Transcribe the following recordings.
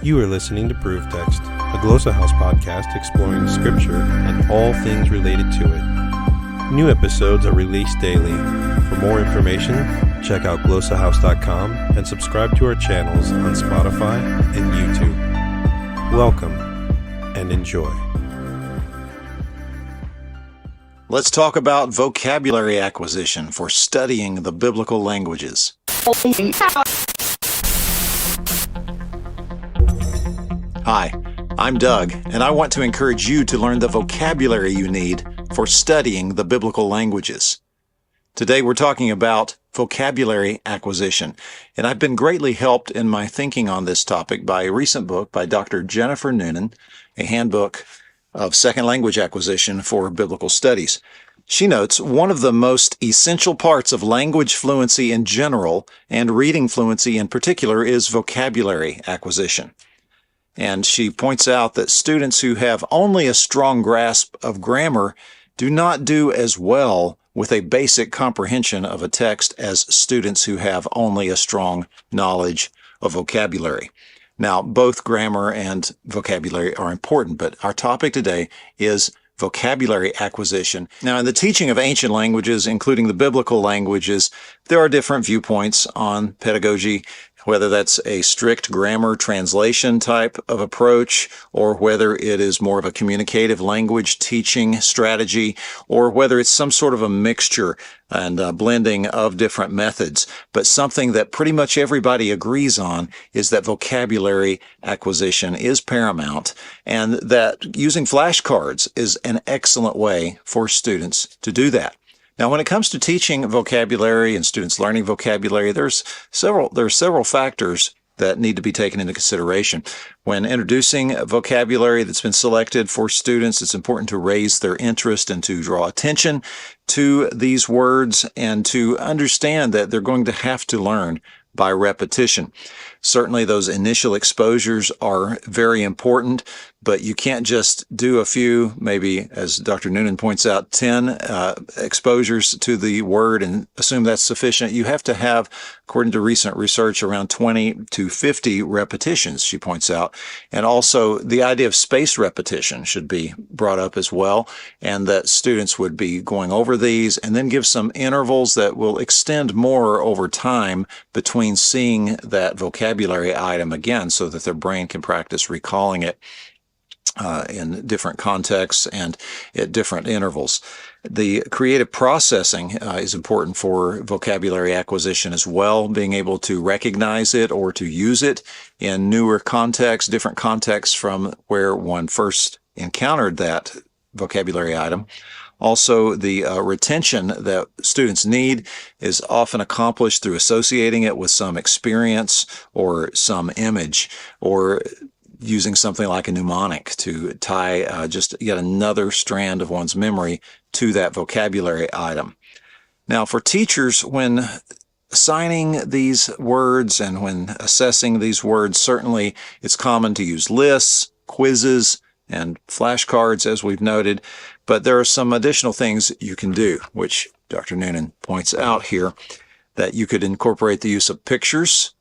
You are listening to Proof Text, a Glossa House podcast exploring Scripture and all things related to it. New episodes are released daily. For more information, check out glossahouse.com and subscribe to our channels on Spotify and YouTube. Welcome and enjoy. Let's talk about vocabulary acquisition for studying the biblical languages. Hi, I'm Doug, and I want to encourage you to learn the vocabulary you need for studying the biblical languages. Today we're talking about vocabulary acquisition, and I've been greatly helped in my thinking on this topic by a recent book by Dr. Jennifer Noonan, a handbook of second language acquisition for biblical studies. She notes one of the most essential parts of language fluency in general and reading fluency in particular is vocabulary acquisition. And she points out that students who have only a strong grasp of grammar do not do as well with a basic comprehension of a text as students who have only a strong knowledge of vocabulary. Now, both grammar and vocabulary are important, but our topic today is vocabulary acquisition. Now, in the teaching of ancient languages, including the biblical languages, there are different viewpoints on pedagogy, whether that's a strict grammar translation type of approach, or whether it is more of a communicative language teaching strategy, or whether it's some sort of a mixture and blending of different methods. But something that pretty much everybody agrees on is that vocabulary acquisition is paramount, and that using flashcards is an excellent way for students to do that. Now, when it comes to teaching vocabulary and students learning vocabulary, there are several factors that need to be taken into consideration. When introducing vocabulary that's been selected for students, it's important to raise their interest and to draw attention to these words and to understand that they're going to have to learn by repetition. Certainly those initial exposures are very important, but you can't just do a few, maybe as Dr. Noonan points out, 10 exposures to the word and assume that's sufficient. You have to have, according to recent research, around 20 to 50 repetitions, she points out. And also the idea of spaced repetition should be brought up as well, and that students would be going over these and then give some intervals that will extend more over time between seeing that vocabulary item again so that their brain can practice recalling it in different contexts and at different intervals. The creative processing is important for vocabulary acquisition as well, being able to recognize it or to use it in newer contexts, different contexts from where one first encountered that vocabulary item. Also, the retention that students need is often accomplished through associating it with some experience or some image, or using something like a mnemonic to tie just yet another strand of one's memory to that vocabulary item. Now, for teachers, when assigning these words and when assessing these words, certainly it's common to use lists, quizzes, and flashcards, as we've noted, but there are some additional things you can do, which Dr. Noonan points out here, that you could incorporate the use of pictures,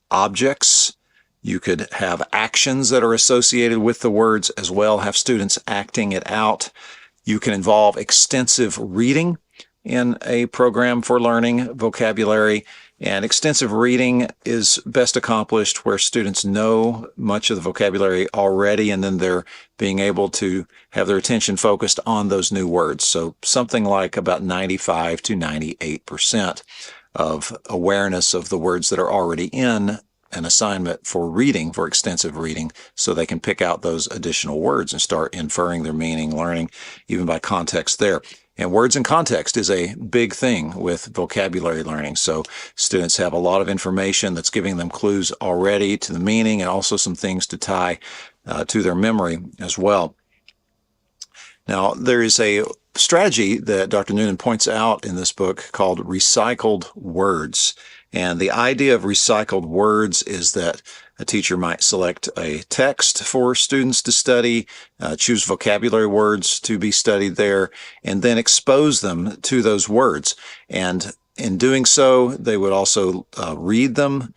objects. You could have actions that are associated with the words as well, have students acting it out. You can involve extensive reading in a program for learning vocabulary, and extensive reading is best accomplished where students know much of the vocabulary already, and then they're being able to have their attention focused on those new words. So something like about 95 to 98% of awareness of the words that are already in an assignment for reading, for extensive reading, so they can pick out those additional words and start inferring their meaning, learning even by context there. And words and context is a big thing with vocabulary learning. So students have a lot of information that's giving them clues already to the meaning, and also some things to tie to their memory as well. Now, there is a strategy that Dr. Noonan points out in this book called recycled words. And the idea of recycled words is that a teacher might select a text for students to study, choose vocabulary words to be studied there, and then expose them to those words. And in doing so, they would also read them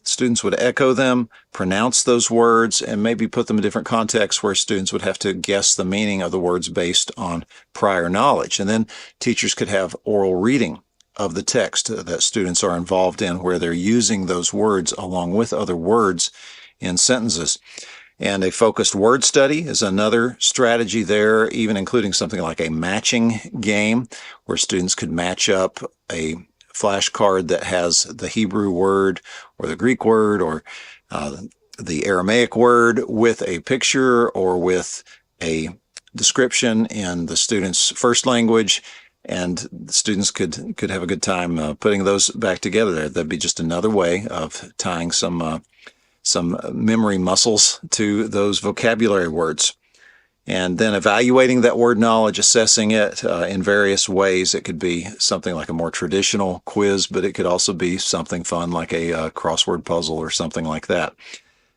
students would echo them, pronounce those words, and maybe put them in different contexts where students would have to guess the meaning of the words based on prior knowledge. And then teachers could have oral reading of the text that students are involved in, where they're using those words along with other words in sentences. And a focused word study is another strategy there, even including something like a matching game where students could match up a flashcard that has the Hebrew word or the Greek word or the Aramaic word with a picture or with a description in the student's first language, and the students could have a good time putting those back together. That'd be just another way of tying some memory muscles to those vocabulary words. And then evaluating that word knowledge, assessing it in various ways. It could be something like a more traditional quiz, but it could also be something fun like a crossword puzzle or something like that.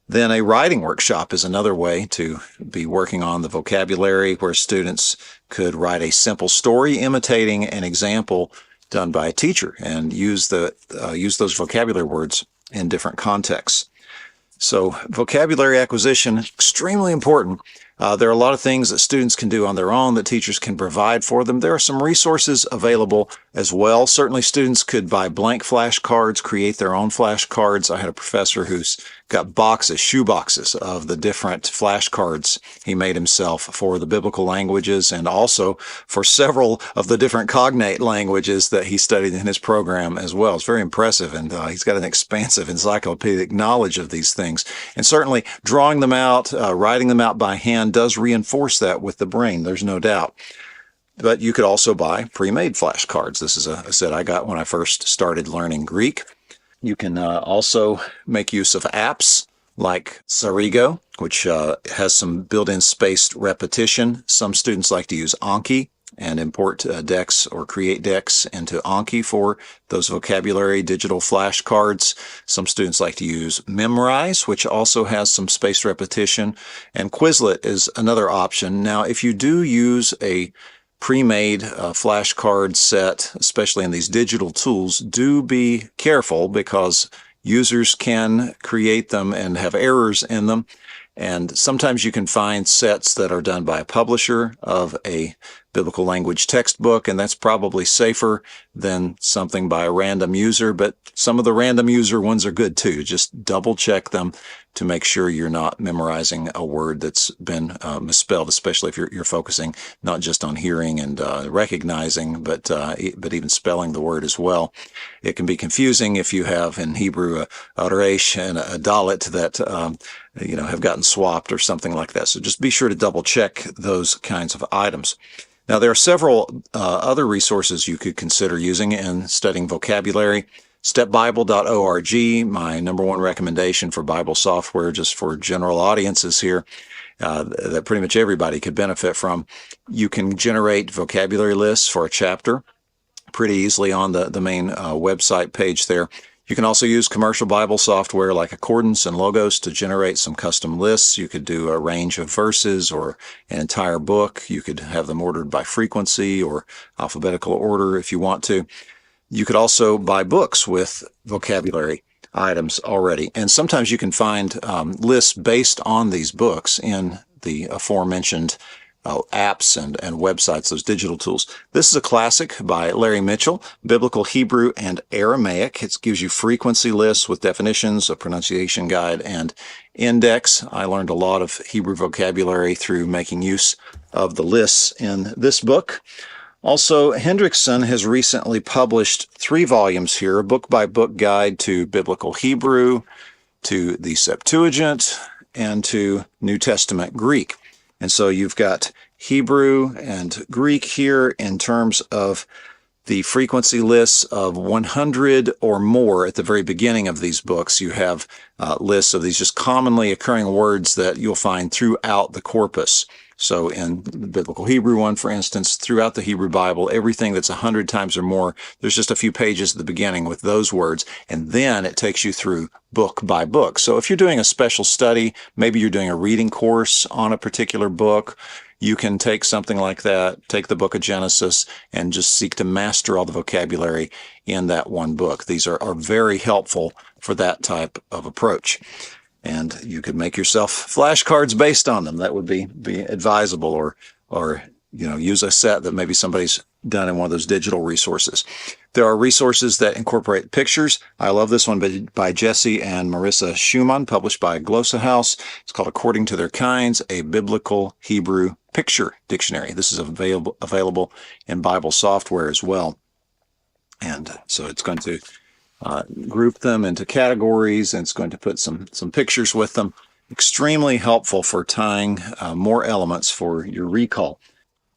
Then a writing workshop is another way to be working on the vocabulary, where students could write a simple story imitating an example done by a teacher and use those vocabulary words in different contexts. So vocabulary acquisition, extremely important. There are a lot of things that students can do on their own that teachers can provide for them. There are some resources available as well. Certainly students could buy blank flashcards, create their own flashcards. I had a professor who's got shoe boxes of the different flashcards he made himself for the biblical languages and also for several of the different cognate languages that he studied in his program as well. It's very impressive, and he's got an expansive encyclopedic knowledge of these things. And certainly drawing them out, writing them out by hand does reinforce that with the brain, there's no doubt. But you could also buy pre-made flashcards. This is a set I got when I first started learning Greek. You can also make use of apps like Cerego, which has some built-in spaced repetition. Some students like to use Anki and import decks or create decks into Anki for those vocabulary digital flashcards. Some students like to use Memrise, which also has some spaced repetition. And Quizlet is another option. Now, if you do use a pre-made flashcard set, especially in these digital tools, do be careful because users can create them and have errors in them. And sometimes you can find sets that are done by a publisher of a biblical language textbook, and that's probably safer than something by a random user, but some of the random user ones are good too. Just double check them to make sure you're not memorizing a word that's been misspelled, especially if you're focusing not just on hearing and recognizing, but even spelling the word as well. It can be confusing if you have in Hebrew a resh and a dalet that have gotten swapped or something like that. So just be sure to double check those kinds of items. Now, there are several other resources you could consider using in studying vocabulary. Stepbible.org, my number one recommendation for Bible software, just for general audiences here, that pretty much everybody could benefit from. You can generate vocabulary lists for a chapter pretty easily on the main website page there. You can also use commercial Bible software like Accordance and Logos to generate some custom lists. You could do a range of verses or an entire book. You could have them ordered by frequency or alphabetical order if you want to. You could also buy books with vocabulary items already. And sometimes you can find lists based on these books in the aforementioned apps and websites, those digital tools. This is a classic by Larry Mitchel, Biblical Hebrew and Aramaic. It gives you frequency lists with definitions, a pronunciation guide, and index. I learned a lot of Hebrew vocabulary through making use of the lists in this book. Also, Hendrickson has recently published 3 volumes here, a book-by-book guide to Biblical Hebrew, to the Septuagint, and to New Testament Greek. And so you've got Hebrew and Greek here in terms of the frequency lists of 100 or more at the very beginning of these books. You have lists of these just commonly occurring words that you'll find throughout the corpus. So in the Biblical Hebrew one, for instance, throughout the Hebrew Bible, everything that's 100 times or more, there's just a few pages at the beginning with those words, and then it takes you through book by book. So if you're doing a special study, maybe you're doing a reading course on a particular book, you can take something like that, take the book of Genesis, and just seek to master all the vocabulary in that one book. These are very helpful for that type of approach. And you could make yourself flashcards based on them. That would be advisable, or use a set that maybe somebody's done in one of those digital resources. There are resources that incorporate pictures. I love this one by Jesse and Marissa Schumann, published by Glossa House. It's called According to Their Kinds, a Biblical Hebrew Picture Dictionary. This is available in Bible software as well. And so it's going to group them into categories, and it's going to put some pictures with them. Extremely helpful for tying more elements for your recall.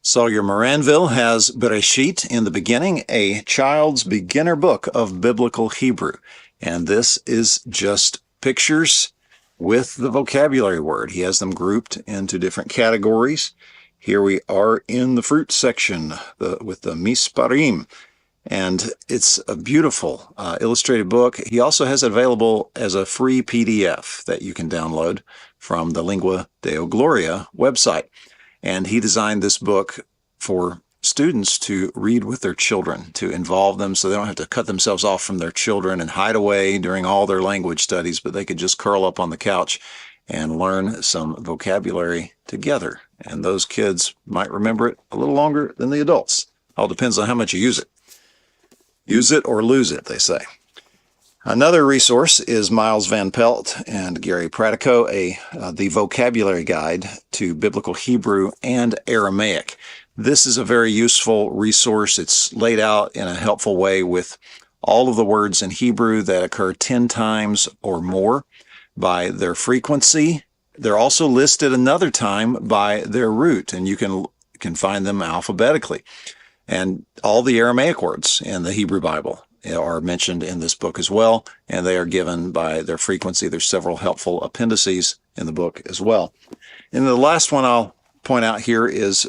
Sawyer Moranville has Bereshit in the beginning, a child's beginner book of biblical Hebrew. And this is just pictures with the vocabulary word. He has them grouped into different categories. Here we are in the fruit section with the misparim. And it's a beautiful illustrated book. He also has it available as a free PDF that you can download from the Lingua Deo Gloria website. And he designed this book for students to read with their children, to involve them so they don't have to cut themselves off from their children and hide away during all their language studies, but they could just curl up on the couch and learn some vocabulary together. And those kids might remember it a little longer than the adults. All depends on how much you use it. Use it or lose it, they say. Another resource is Miles Van Pelt and Gary Pratico, the Vocabulary Guide to Biblical Hebrew and Aramaic. This is a very useful resource. It's laid out in a helpful way with all of the words in Hebrew that occur 10 times or more by their frequency. They're also listed another time by their root, and you can find them alphabetically. And all the Aramaic words in the Hebrew Bible are mentioned in this book as well, and they are given by their frequency. There's several helpful appendices in the book as well. And the last one I'll point out here is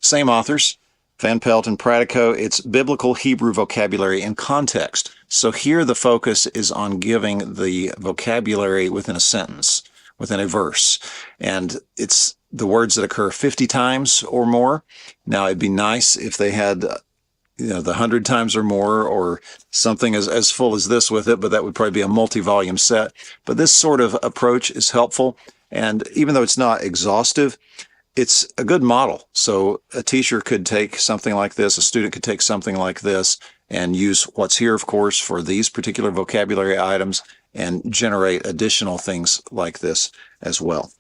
same authors, Van Pelt and Pratico. It's Biblical Hebrew Vocabulary in Context. So here the focus is on giving the vocabulary within a sentence, within a verse. And it's the words that occur 50 times or more. Now, it'd be nice if they had the 100 times or more, or something as full as this with it, but that would probably be a multi-volume set. But this sort of approach is helpful, and even though it's not exhaustive, it's a good model. So a teacher could take something like this, a student could take something like this, and use what's here, of course, for these particular vocabulary items, and generate additional things like this as well.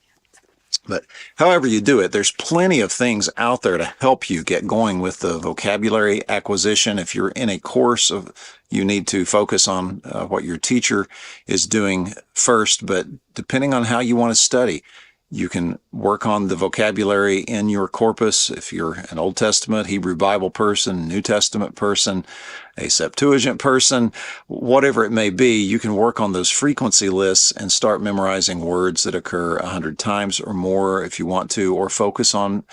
But however you do it, there's plenty of things out there to help you get going with the vocabulary acquisition. If you're in a course, you need to focus on what your teacher is doing first. But depending on how you want to study, you can work on the vocabulary in your corpus. If you're an Old Testament, Hebrew Bible person, New Testament person, a Septuagint person, whatever it may be, you can work on those frequency lists and start memorizing words that occur 100 times or more if you want to, or focus on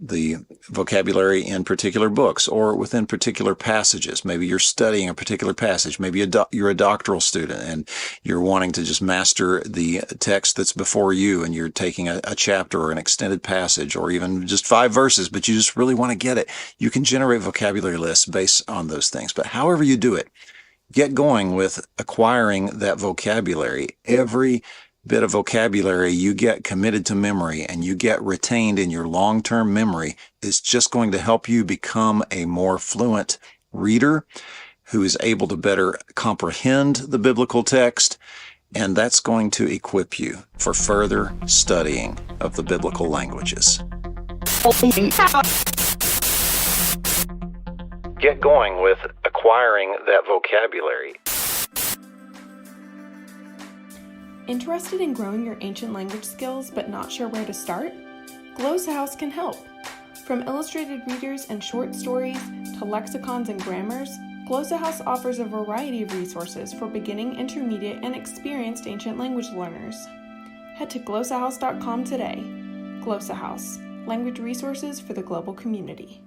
the vocabulary in particular books or within particular passages. Maybe you're studying a particular passage. Maybe you're a doctoral student and you're wanting to just master the text that's before you, and you're taking a chapter or an extended passage or even just 5 verses, but you just really want to get it. You can generate vocabulary lists based on those things. But however you do it, get going with acquiring that vocabulary. Every bit of vocabulary you get committed to memory and you get retained in your long-term memory is just going to help you become a more fluent reader who is able to better comprehend the biblical text, and that's going to equip you for further studying of the biblical languages. Get going with acquiring that vocabulary. Interested in growing your ancient language skills but not sure where to start? Glossa House can help. From illustrated readers and short stories to lexicons and grammars, Glossa House offers a variety of resources for beginning, intermediate, and experienced ancient language learners. Head to glossahouse.com today. Glossa House, language resources for the global community.